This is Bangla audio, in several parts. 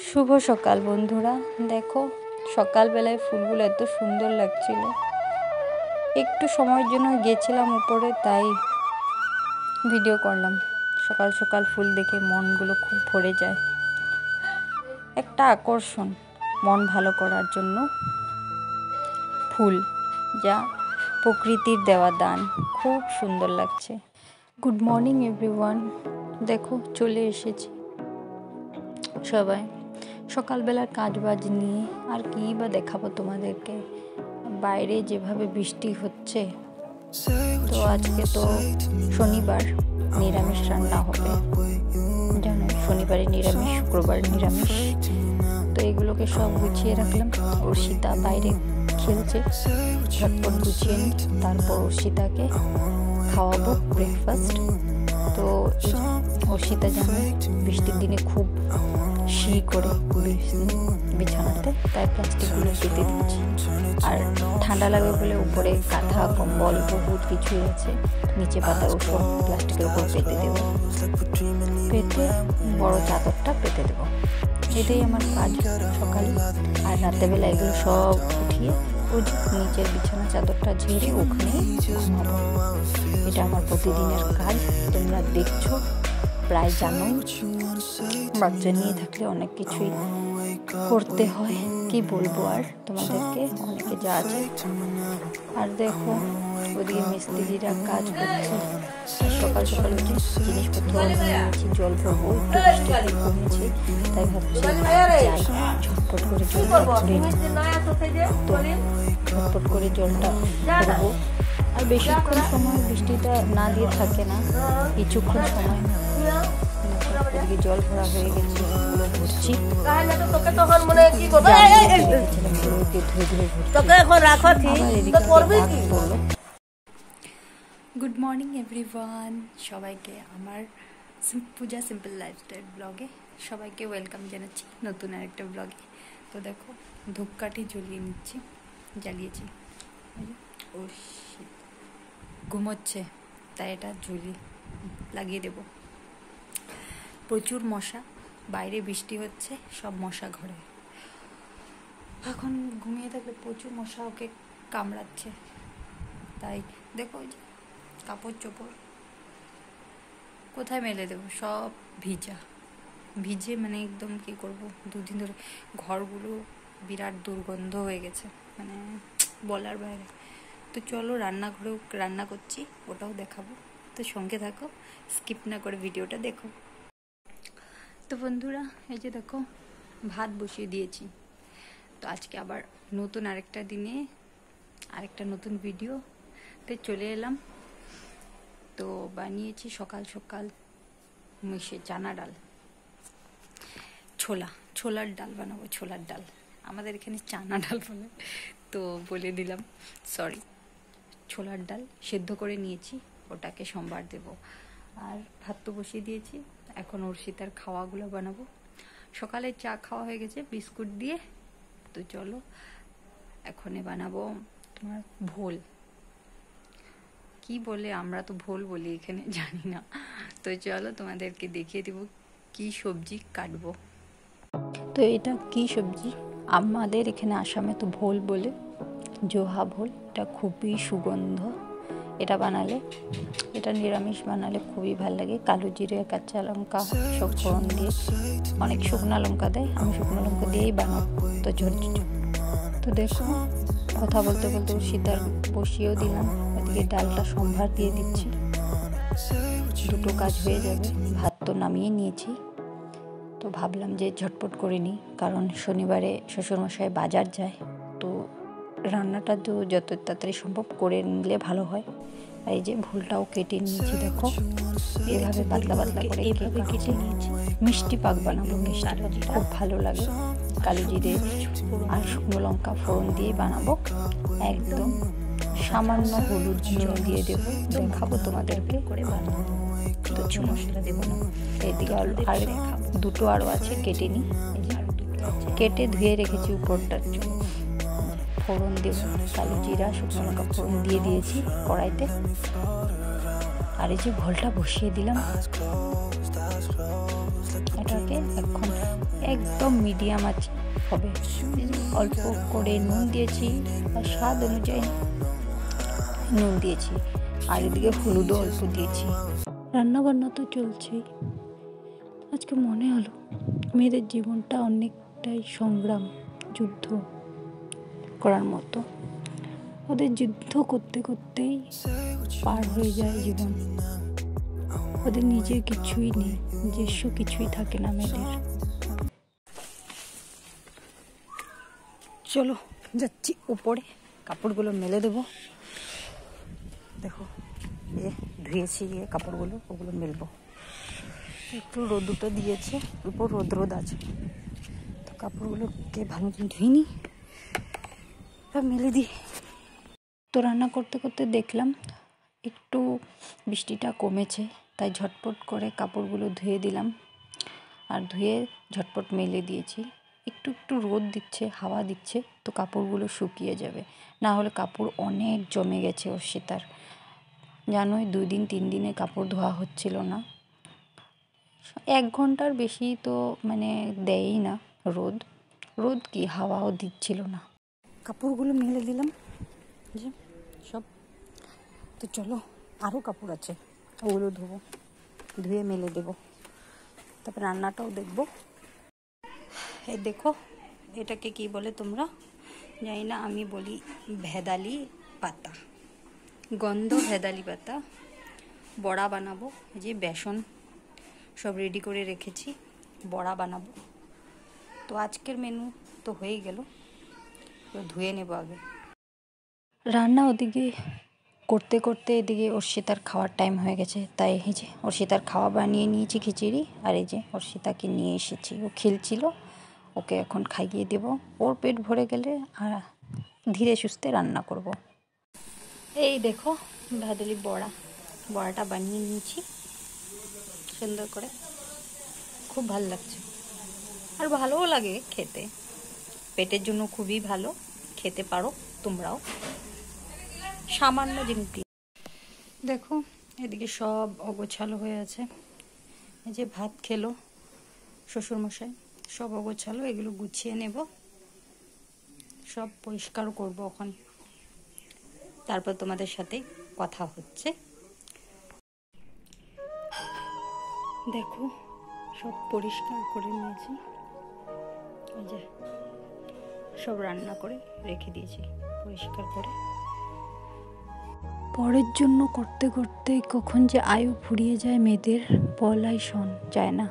শুভ সকাল বন্ধুরা, দেখো সকালবেলায় ফুলগুলো এত সুন্দর লাগছিল। একটু সময়ের জন্য গেছিলাম উপরে, তাই ভিডিও করলাম। সকাল সকাল ফুল দেখে মনগুলো খুব ভরে যায়। একটা আকর্ষণ, মন ভালো করার জন্য ফুল, যা প্রকৃতির দেওয়া দান। খুব সুন্দর লাগছে। গুড মর্নিং এভরিওয়ান, দেখো চলে এসেছি সবাই সকালবেলার কাজবাজ নিয়ে। আর কী বা দেখাবো তোমাদেরকে, বাইরে যেভাবে বৃষ্টি হচ্ছে। তো আজকে তো শনিবার, নিরামিষ রান্না হবে, জানো শনিবারে নিরামিষ, শুক্রবার নিরামিষ। তো এগুলোকে সব গুছিয়ে রাখলাম। অর্ষিতা বাইরে খেলছে, ঝটপট গুছিয়ে নিই, তারপর অর্ষিতাকে খাওয়াবো ব্রেকফাস্ট। তো অর্ষিতা জানো বৃষ্টির দিনে খুব শি করে বিছানাতে, তাই প্লাস্টিকগুলো পেতে দিচ্ছি। আর ঠান্ডা লাগে বলে উপরে কাঁথা কম্বল বহুত কিছুই আছে, নিচে পাতা ওসব প্লাস্টিকের উপর পেতে দেবো, পেতে বড় চাদরটা পেতে দেবো। এটাই আমার কাজ সকালে। আর রাত্রেবেলা এগুলো সব উঠিয়ে ওই নিচের বিছানা চাদরটা ঝেড়ে ওখানে ঘুমাবো। এটা আমার প্রতিদিনের কাজ, তোমরা দেখছো, প্রায় জানো। বাচ্চা নিয়ে থাকলে অনেক কিছুই করতে হয়, কি বলবো আর তোমাদেরকে, অনেকে যা আছে। আর দেখো ওদিকে মিস্ত্রিরা কাজ করছে। সকাল সকাল উঠে জিনিসপত্র নিয়েছি, জল ভরবো, একটু বৃষ্টি কমেছে, তাই ভাবছি যাই ঝটপট করে জলটা ভরে নিই। তো ঝটপট করে জলটা ভরবো। আর বেশিক্ষণ সময় বৃষ্টিটা না দিয়ে থাকে না, কিছুক্ষণ সময়। এদিকে জল ভরা হয়ে গেছে, ওগুলো ভরছি। গুড মর্নিং এভরিওয়ান, সবাইকে আমার পূজা সিম্পল লাইফস্টাইল ব্লগে সবাইকে ওয়েলকাম জানাচ্ছি, নতুন আরেকটা ব্লগে। তো দেখো ধূপকাঠি জ্বালিয়েছি। ও ঘুমোচ্ছে, তাই এটা লাগিয়ে দেব। প্রচুর মশা, বাইরে বৃষ্টি হচ্ছে, সব মশা ঘরে। এখন ঘুমিয়ে থাকলে প্রচুর মশা ওকে কামড়াচ্ছে, তাই দেখো ওই যে কাপড় চোপড় কোথায় মেলে দেবো, সব ভিজে মানে একদম কি করব। দুদিন ধরে ঘরগুলো বিরাট দুর্গন্ধ হয়ে গেছে, মানে বলার বাইরে। তো চলো রান্নাঘরেও রান্না করছি, ওটাও দেখাবো। তো সঙ্গে থাকো, স্কিপ না করে ভিডিওটা দেখো। তো বন্ধুরা এই যে দেখো ভাত বসিয়ে দিয়েছি। তো আজকে আবার নতুন আরেকটা দিনে আরেকটা নতুন ভিডিওতে চলে এলাম। তো বানিয়েছি সকাল সকাল চানা ডাল, ছোলার ডাল বানাবো। ছোলার ডাল, আমাদের এখানে চানা ডাল বলে, তো বলে দিলাম, সরি। ছোলার ডাল সেদ্ধ করে নিয়েছি, ওটাকে সম্বার দেব। আর ভাত তো বসিয়ে দিয়েছি, এখন অর্ষিতার খাওয়াগুলো বানাবো। সকালে চা খাওয়া হয়ে গেছে বিস্কুট দিয়ে। তো চলো এখন বানাবো তোমার ভোল, কি বলে, আমরা তো ভোল বলি এখানে, জানি না। তো চলো তোমাদেরকে দেখিয়ে দেবো কি সবজি কাটবো। তো এটা কি সবজি, আমাদের এখানে আসামে তো ভোল বলে, জোহা ভোল। এটা খুবই সুগন্ধ, এটা বানালে, এটা নিরামিষ বানালে খুবই ভালো লাগে। কালো জিরে, কাঁচা লঙ্কা সব ফোড়ন দিয়ে, অনেক শুকনো লঙ্কা দেয়, আমি শুকনো লঙ্কা দিয়েই বানাবো। তো তো দেখো কথা বলতে বলতে সীতার বসিয়েও দিলাম, এদিকে ডালটা সম্ভার দিয়ে দিচ্ছি, দুটো কাজ হয়ে যাবে। ভাত তো নামিয়ে নিয়েছি, তো ভাবলাম যে ঝটপট করে নিই, কারণ শনিবারে শ্বশুরমশাই বাজার যায়। তো রান্নাটা তো যত তাড়াতাড়ি সম্ভব করে নিলে ভালো হয়। এই যে ভুলটাও কেটে নিয়েছি, দেখো এভাবে পাতলা পাতলা করে এইভাবে কেটে নিয়েছি। মিষ্টি পাক বানাবো, মিষ্টি পাক খুব ভালো লাগে। কালো জিরে আর শুকনো লঙ্কা ফোড়ন দিয়ে বানাবো, একদম সামান্য হলুদ দিয়ে দেবো, দেখাবো তোমাদেরকে করে বানাবো। তো মশলা দেবো না। এদিকে আর দুটো আরও আছে, কেটে নিই। এই যে কেটে ধুয়ে রেখেছি উপরটার জন্য। ফোড়ন দেবো, কালো জিরা শুকনো লঙ্কা ফোড়ন দিয়ে দিয়েছি কড়াইতে। আর এই যে ভোলটা বসিয়ে দিলাম, এটাকে এখন একদম মিডিয়াম আছে হবে। অল্প করে নুন দিয়েছি আর স্বাদ অনুযায়ী নুন দিয়েছি, আর এদিকে হলুদও অল্প দিয়েছি। রান্নাবান্না তো চলছেই। আজকে মনে হলো মেয়েদের জীবনটা অনেকটাই সংগ্রাম, যুদ্ধ করার মতো। ওদের যুদ্ধ করতে করতেই পার হয়ে যায় জীবন। ওদের নিজের কিছুই নেই, নিজস্ব কিছুই থাকে না মেয়েদের। চলো যাচ্ছি উপরে, কাপড়গুলো মেলে দেবো। দেখো ধুয়েছি কাপড়গুলো, ওগুলো মেলবো। একটু রোদটা দিয়েছে, উপর রোদ আছে, তো কাপড়গুলোকে ভালো ধুয়ে নিই, মেলে দিই। তো রান্না করতে করতে দেখলাম একটু বৃষ্টিটা কমেছে, তাই ঝটপট করে কাপড়গুলো ধুয়ে দিলাম, আর ধুয়ে ঝটপট মেলে দিয়েছি। একটু একটু রোদ দিচ্ছে, হাওয়া দিচ্ছে, তো কাপড়গুলো শুকিয়ে যাবে। না হলে কাপড় অনেক জমে গেছে অর্ষিতার। জানোই 2 দিন 3 দিনে কাপড় ধোয়া হচ্ছিল না। 1 ঘন্টার বেশি তো দেয়ই না রোদ কি হাওয়াও দিচ্ছিল না। কাপড়গুলো মেলে দিলাম যে সব। তো চলো, আরও কাপড় আছে, ওগুলো ধুয়ে মেলে দেবো, তারপর রান্নাটাও দেখবো। এই দেখো, এটাকে কি বলে তোমরা জানি না, আমি বলি ভেদালি পাতা, গন্ধ ভেদালি পাতা। বড়া বানাবো। এই যে বেসন সব রেডি করে রেখেছি, বড়া বানাবো। তো আজকের মেনু তো হয়ে গেল, তো ধুয়ে নেব আগে। রান্না ওদিকে করতে করতে এদিকে অর্ষিতার খাওয়ার টাইম হয়ে গেছে, তাই এই যে অর্ষিতার খাওয়া বানিয়ে নিয়েছি, খিচুড়ি। আর এই যে অর্ষিতাকে নিয়ে এসেছি, ও খেলছিল, ওকে এখন খাইয়ে দেব। ওর পেট ভরে গেলে আর ধীরে সুস্থে রান্না করব। এই দেখো ভেদালি বড়াটা বানিয়ে নিয়েছি সুন্দর করে, খুব ভালো লাগছে, আর ভালোও লাগে খেতে, পেটের জন্য খুবই ভালো, খেতে পারো তোমরাও সামান্য জিনিস দিয়ে। দেখো এদিকে সব অগোছালো হয়ে আছে। এই যে ভাত খেলো শ্বশুরমশাই, সব অগোছালো, এগুলো গুছিয়ে নেব, সব পরিষ্কার করব এখন, তারপর তোমাদের সাথে কথা হচ্ছে। দেখো সব পরিষ্কার করে নিয়েছি, এই যে সব রান্না করে রেখে দিয়েছি পরিষ্কার করে। পরের জন্য করতে করতে কখন যে আয়ু ফুরিয়ে যায় মেয়েদের, বলাই শোন যায় না।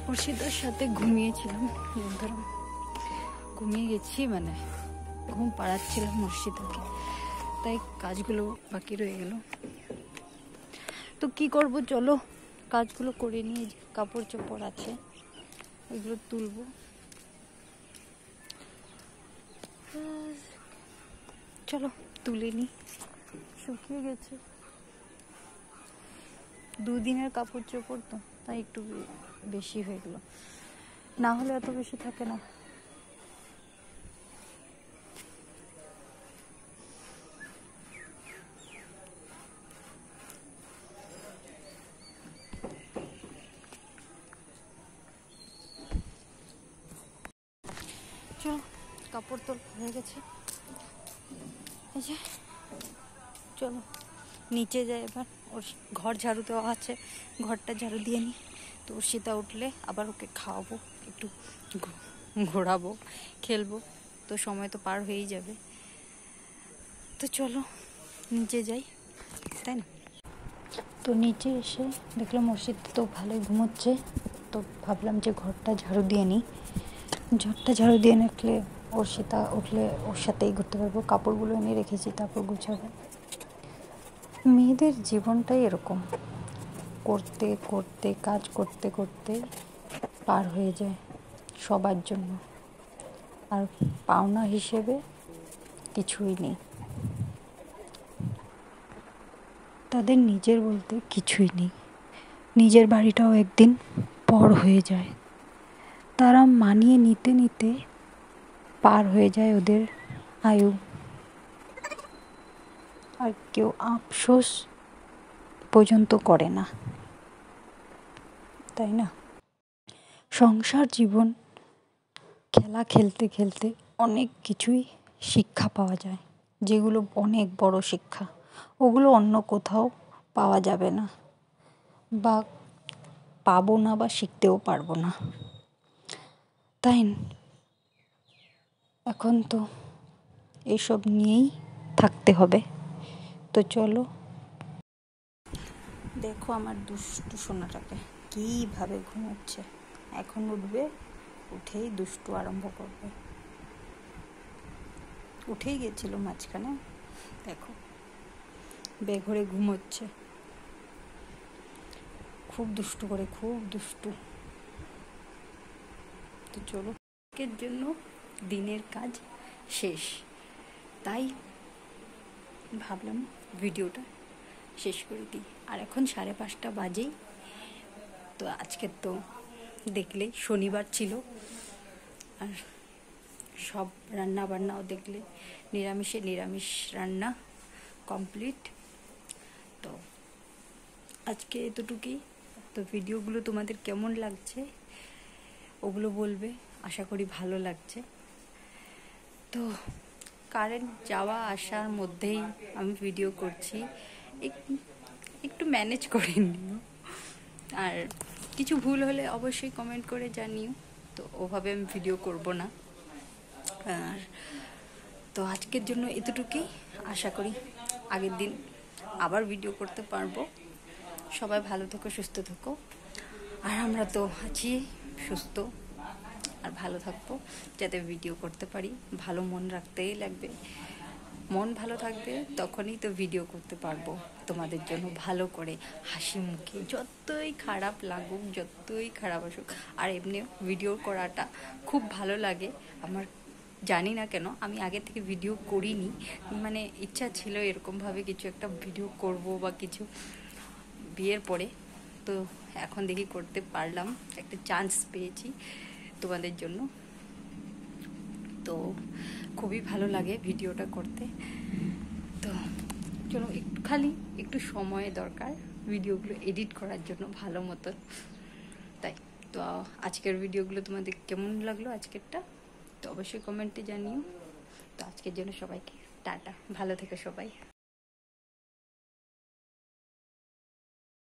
অর্ষিতার সাথে ঘুমিয়েছিলাম, বন্ধুরা ঘুমিয়ে গেছি, ঘুম পাড়াচ্ছিলাম অর্ষিতাকে, তাই কাজগুলো বাকি রয়ে গেল। তো কি করব, চলো কাজগুলো করে নিয়ে, কাপড় চোপড় আছে এগুলো তুলবো। চলো তুলে নিই, শুকিয়ে গেছে, 2 দিনের কাপড় চোপড় তো, তাই একটু বেশি হয়ে গেল, না হলে এত বেশি থাকে না। চলো কাপড় তো হয়ে গেছে, এই যে চলো নিচে যাই এবার। ওর ঘর ঝাড়ু দেওয়া আছে, ঘরটা ঝাড়ু দিয়ে নিই, তো অর্ষিতা উঠলে আবার ওকে খাওয়াবো, একটু ঘোরাবো, খেলবো, তো সময় তো পার হয়েই যাবে। তো চলো নিচে যাই, তাই না? তো নিচে এসে দেখলাম অর্ষিতা তো ভালোই ঘুমোচ্ছে, তো ভাবলাম যে ঘরটা ঝাড়ু দিয়ে নিই। ঘরটা ঝাড়ু দিয়ে রাখলে অর্ষিতা উঠলে ওর সাথেই ঘুরতে পারবো। কাপড়গুলো এনে রেখেছি, তারপর গুছাবো। মেয়েদের জীবনটাই এরকম, করতে করতে কাজ করতে করতে পার হয়ে যায় সবার জন্য, আর পাওনা হিসেবে কিছুই নেই, তাদের নিজের বলতে কিছুই নেই। নিজের বাড়িটাও একদিন পর হয়ে যায়, তারা মানিয়ে নিতে নিতে পার হয়ে যায় ওদের আয়ু, আর কেউ আফসোস পর্যন্ত করে না, তাই না? সংসার জীবন খেলা খেলতে খেলতে অনেক কিছুই শিক্ষা পাওয়া যায়, যেগুলো অনেক বড় শিক্ষা। ওগুলো অন্য কোথাও পাওয়া যাবে না, বা পাবো না, বা শিখতেও পারবো না। তাই এখন তো এইসব নিয়েই থাকতে হবে। তো চলো, দেখো আমার দুষ্টু সোনাটাকে কীভাবে ঘুমোচ্ছে। এখন উঠবে, উঠেই দুষ্টু আরম্ভ করবে। উঠেই গেছিল মাঝখানে, দেখো বেঘরে ঘুমোচ্ছে, খুব দুষ্টু করে, খুব দুষ্টু। তো চলো, আজকের জন্য দিনের কাজ শেষ, তাই ভাবলাম ভিডিওটা শেষ করে দিই। আর এখন 5:30 বাজেই। তো আজকের তো দেখলেই শনিবার ছিল, আর সব রান্না বান্নাও দেখলে নিরামিষ রান্না কমপ্লিট। তো আজকে এতটুকুই। তো ভিডিওগুলো তোমাদের কেমন লাগছে ওগুলো বলবে, আশা করি ভালো লাগছে। তো কারেন্ট যাওয়া আসার মধ্যেই আমি ভিডিও করছি, একটু ম্যানেজ করে নিও। আর কিছু ভুল হলে অবশ্যই কমেন্ট করে জানিও, তো ওভাবে আমি ভিডিও করব না। আর তো আজকের জন্য এতটুকুই। আশা করি আগের দিন আবার ভিডিও করতে পারবো। সবাই ভালো থেকো, সুস্থ থেকো। আর আমরা তো আছি সুস্থ আর ভালো থাকবো, যাতে ভিডিও করতে পারি। ভালো মন রাখতেই লাগবে, মন ভালো থাকবে তখনই তো ভিডিও করতে পারবো তোমাদের জন্য ভালো করে, হাসি মুখে। যতই খারাপ লাগুক, যতই খারাপ আসুক, আর এমনি ভিডিও করাটা খুব ভালো লাগে আমার। জানি না কেন আমি আগে থেকে ভিডিও করিনি, মানে ইচ্ছা ছিল এরকমভাবে কিছু একটা ভিডিও করব বা কিছু, বিয়ের পরে। তো এখন দেখি করতে পারলাম, একটা চান্স পেয়েছি তোমাদের জন্য। তো খুবই ভালো লাগে ভিডিওটা করতে। তো চলো, একটু সময় দরকার ভিডিওগুলো এডিট করার জন্য ভালো মতন। তাই তো আজকের ভিডিওগুলো তোমাদের কেমন লাগলো আজকেরটা, তো অবশ্যই কমেন্টে জানিও। তো আজকের জন্য সবাইকে টাটা, ভালো থেকো সবাই।